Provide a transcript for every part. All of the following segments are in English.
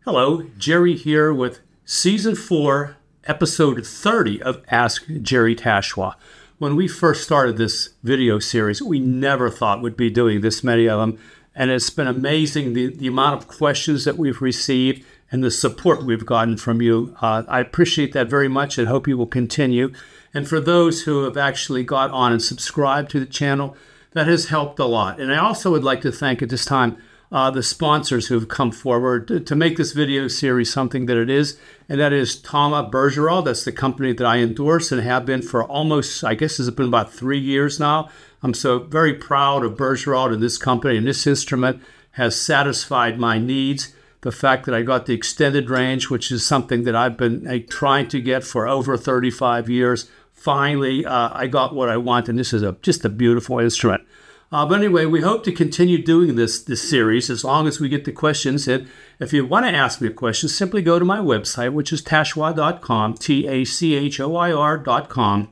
Hello, Jerry here with Season 4, Episode 30 of Ask Jerry Tachoir. When we first started this video series, we never thought we'd be doing this many of them, and it's been amazing the amount of questions that we've received and the support we've gotten from you. I appreciate that very much and hope you will continue. And for those who have actually got on and subscribed to the channel, that has helped a lot. And I also would like to thank at this time the sponsors who've come forward to make this video series something that it is, and that is Thomas Bergeron. That's the company that I endorse and have been for almost, I guess it's been about 3 years now. I'm so very proud of Bergeron and this company, and this instrument has satisfied my needs. The fact that I got the extended range, which is something that I've been trying to get for over 35 years. Finally, I got what I want, and this is just a beautiful instrument. But anyway, we hope to continue doing this series as long as we get the questions. And if you want to ask me a question, simply go to my website, which is tachoir.com, Tachoir.com.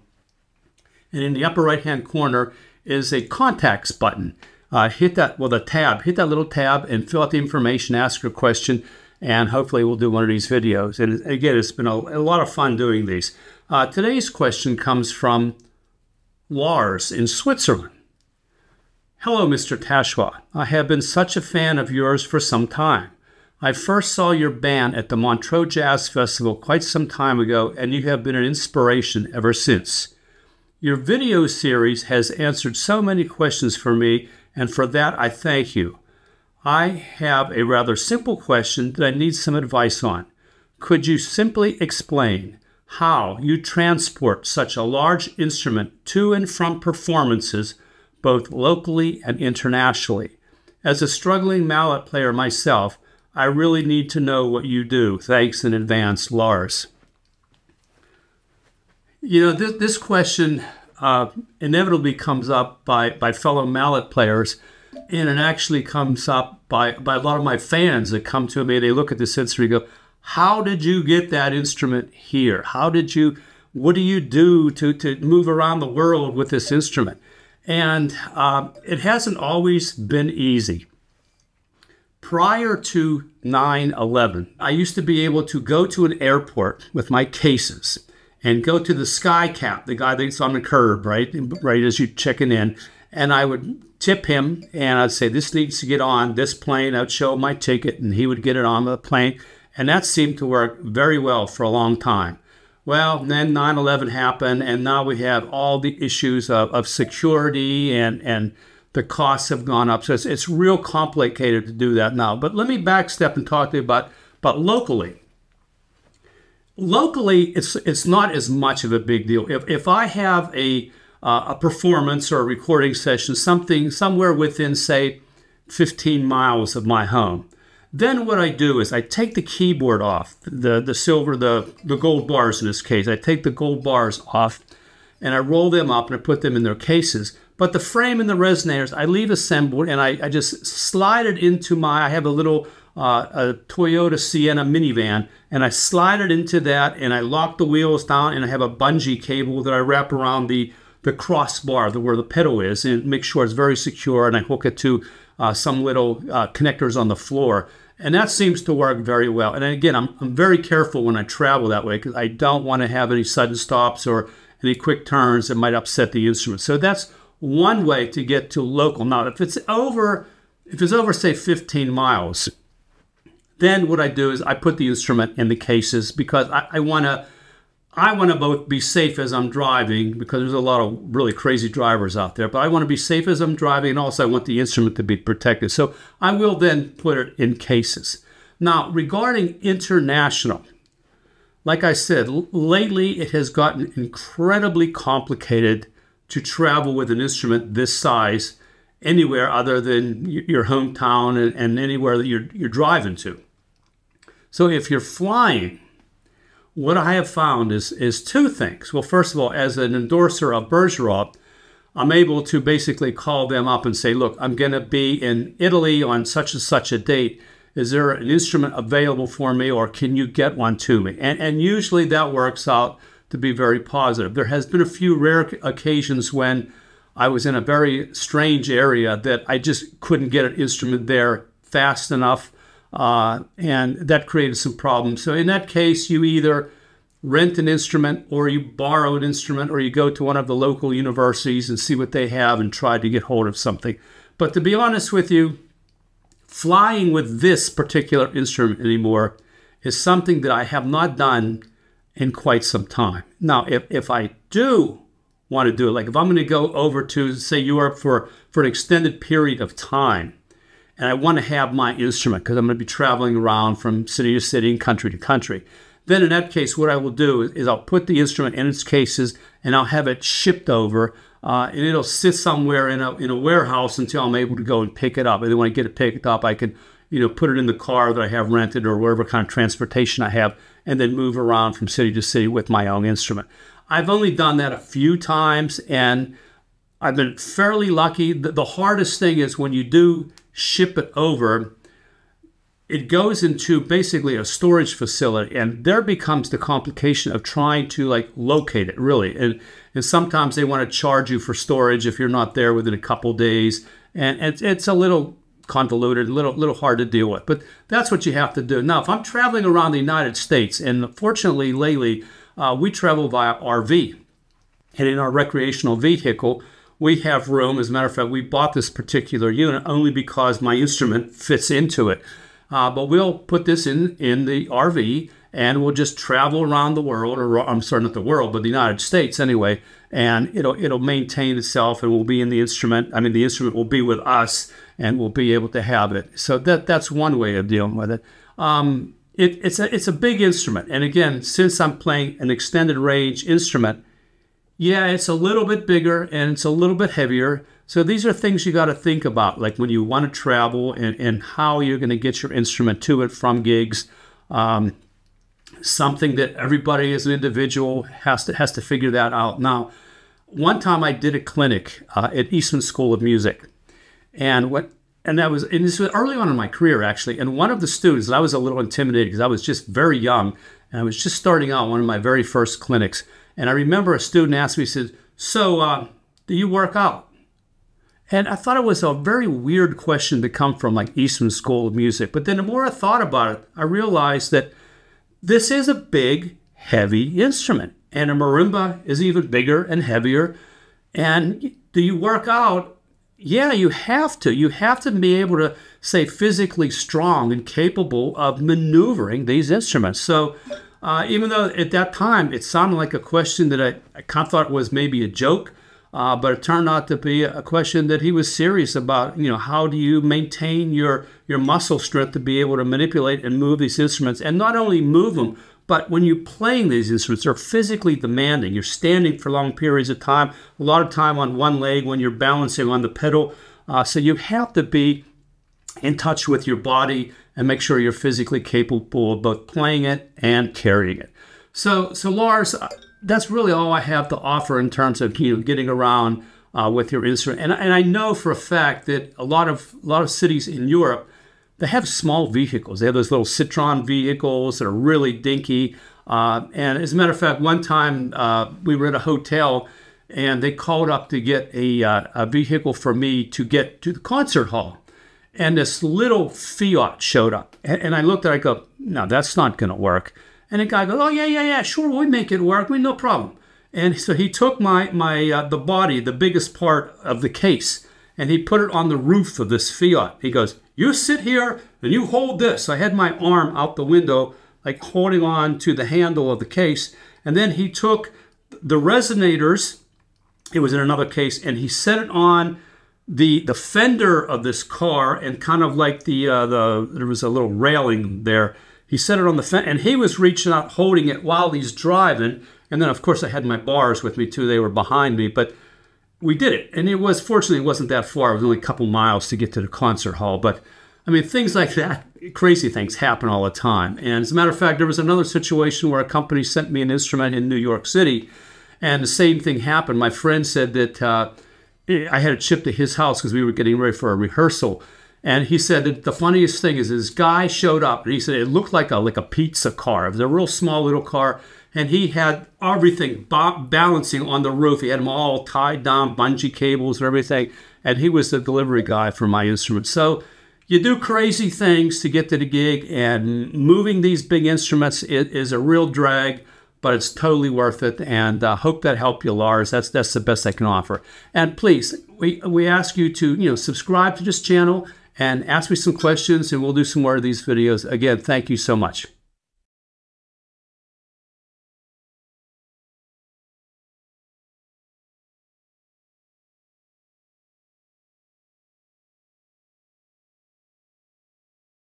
And in the upper right-hand corner is a contacts button. Hit that, well, the tab. Hit that little tab and fill out the information, ask your question, and hopefully we'll do one of these videos. And again, it's been a lot of fun doing these. Today's question comes from Lars in Switzerland. Hello, Mr. Tachoir. I have been such a fan of yours for some time. I first saw your band at the Montreux Jazz Festival quite some time ago, and you have been an inspiration ever since. Your video series has answered so many questions for me, and for that I thank you. I have a rather simple question that I need some advice on. Could you simply explain how you transport such a large instrument to and from performances, both locally and internationally? As a struggling mallet player myself, I really need to know what you do. Thanks in advance, Lars. You know, this question inevitably comes up by fellow mallet players, and it actually comes up by a lot of my fans that come to me. They look at this instrument and go, how did you get that instrument here? What do you do to move around the world with this instrument? And it hasn't always been easy. Prior to 9/11, I used to be able to go to an airport with my cases and go to the sky cap, the guy that's on the curb, right as you checking in, and I would tip him and I'd say, this needs to get on this plane. I'd show him my ticket and he would get it on the plane. And that seemed to work very well for a long time. Well, then 9/11 happened, and now we have all the issues of security, and the costs have gone up. So it's real complicated to do that now. But let me backstep and talk to you about locally. Locally, it's not as much of a big deal. If I have a performance or a recording session, somewhere within, say, 15 miles of my home, then what I do is I take the keyboard off, the silver, the gold bars in this case. I take the gold bars off and I roll them up and I put them in their cases. But the frame and the resonators, I leave assembled and I just slide it into I have a little a Toyota Sienna minivan, and I slide it into that and I lock the wheels down, and I have a bungee cable that I wrap around the crossbar where the pedal is, and make sure it's very secure, and I hook it to some little connectors on the floor. And that seems to work very well. And again, I'm very careful when I travel that way because I don't want to have any sudden stops or any quick turns that might upset the instrument. So that's one way to get to local. Now, if it's over, say 15 miles, then what I do is I put the instrument in the cases because I want to both be safe as I'm driving, because there's a lot of really crazy drivers out there, but I want to be safe as I'm driving, and also I want the instrument to be protected. So I will then put it in cases. Now, regarding international, like I said, lately it has gotten incredibly complicated to travel with an instrument this size anywhere other than your hometown and anywhere that you're driving to. So if you're flying, what I have found is two things. Well, first of all, as an endorser of Bergeron, I'm able to basically call them up and say, look, I'm going to be in Italy on such and such a date. Is there an instrument available for me, or can you get one to me? And usually that works out to be very positive. There has been a few rare occasions when I was in a very strange area that I just couldn't get an instrument there fast enough. and that created some problems. So in that case, you either rent an instrument or you borrow an instrument or you go to one of the local universities and see what they have and try to get hold of something. But to be honest with you, flying with this particular instrument anymore is something that I have not done in quite some time. Now, if I do want to do it, like if I'm going to go over to, say, Europe for an extended period of time, and I want to have my instrument because I'm going to be traveling around from city to city and country to country, then in that case, what I will do is I'll put the instrument in its cases and I'll have it shipped over, and it'll sit somewhere in a warehouse until I'm able to go and pick it up. And then when I get it picked up, I can, put it in the car that I have rented or whatever kind of transportation I have, and then move around from city to city with my own instrument. I've only done that a few times, and I've been fairly lucky. The hardest thing is when you do ship it over, it goes into basically a storage facility, and there becomes the complication of trying to locate it, really. And sometimes they want to charge you for storage if you're not there within a couple days, and it's a little convoluted, a little hard to deal with. But that's what you have to do. Now, if I'm traveling around the United States, and fortunately lately we travel via RV, and in our recreational vehicle, we have room. As a matter of fact, we bought this particular unit only because my instrument fits into it. But we'll put this in the RV, and we'll just travel around the world, or I'm sorry, not the world, but the United States anyway, and it'll maintain itself, and we'll be in the instrument. I mean, the instrument will be with us, and we'll be able to have it. So that's one way of dealing with it. It's a big instrument, and again, since I'm playing an extended range instrument, yeah, it's a little bit bigger and it's a little bit heavier. So these are things you got to think about, like when you want to travel and how you're going to get your instrument to it from gigs. Something that everybody as an individual has to figure that out. Now, one time I did a clinic at Eastman School of Music, and this was early on in my career actually. And one of the students, I was a little intimidated because I was just very young and I was just starting out one of my very first clinics. And I remember a student asked me, he said, "So, do you work out?" And I thought it was a very weird question to come from Eastman School of Music. But then the more I thought about it, I realized that this is a big, heavy instrument. And a marimba is even bigger and heavier. And do you work out? Yeah, you have to. You have to be able to stay physically strong and capable of maneuvering these instruments. So even though at that time it sounded like a question that I kind of thought was maybe a joke, but it turned out to be a question that he was serious about. How do you maintain your muscle strength to be able to manipulate and move these instruments, and not only move them, but when you're playing these instruments, they're physically demanding. You're standing for long periods of time, a lot of time on one leg when you're balancing on the pedal. So you have to be in touch with your body and make sure you're physically capable of both playing it and carrying it. So Lars, that's really all I have to offer in terms of getting around with your instrument. And I know for a fact that a lot of cities in Europe, they have small vehicles. They have those little Citroen vehicles that are really dinky. And as a matter of fact, one time we were at a hotel and they called up to get a vehicle for me to get to the concert hall. And this little Fiat showed up. And I looked at it, I go, "No, that's not going to work." And the guy goes, "Oh, yeah, sure, we'll make it work. No problem." And so he took the body, the biggest part of the case, and he put it on the roof of this Fiat. He goes, "You sit here and you hold this." I had my arm out the window, holding on to the handle of the case. And then he took the resonators, it was in another case, and he set it on the fender of this car, and kind of there was a little railing there. He set it on the fender, and he was reaching out, holding it while he's driving. And then, of course, I had my bars with me too. They were behind me, but we did it. And fortunately, it wasn't that far. It was only a couple miles to get to the concert hall. But I mean, things like that, crazy things happen all the time. And as a matter of fact, there was another situation where a company sent me an instrument in New York City, and the same thing happened. My friend said that I had it shipped to his house because we were getting ready for a rehearsal. And he said that the funniest thing is this guy showed up, and he said it looked like a pizza car. It was a real small little car, and he had everything balancing on the roof. He had them all tied down, bungee cables and everything. And he was the delivery guy for my instrument. So, you do crazy things to get to the gig, and moving these big instruments is a real drag, but it's totally worth it. And hope that helped you, Lars. That's the best I can offer. And please, we ask you to subscribe to this channel and ask me some questions, and we'll do some more of these videos. Again, thank you so much.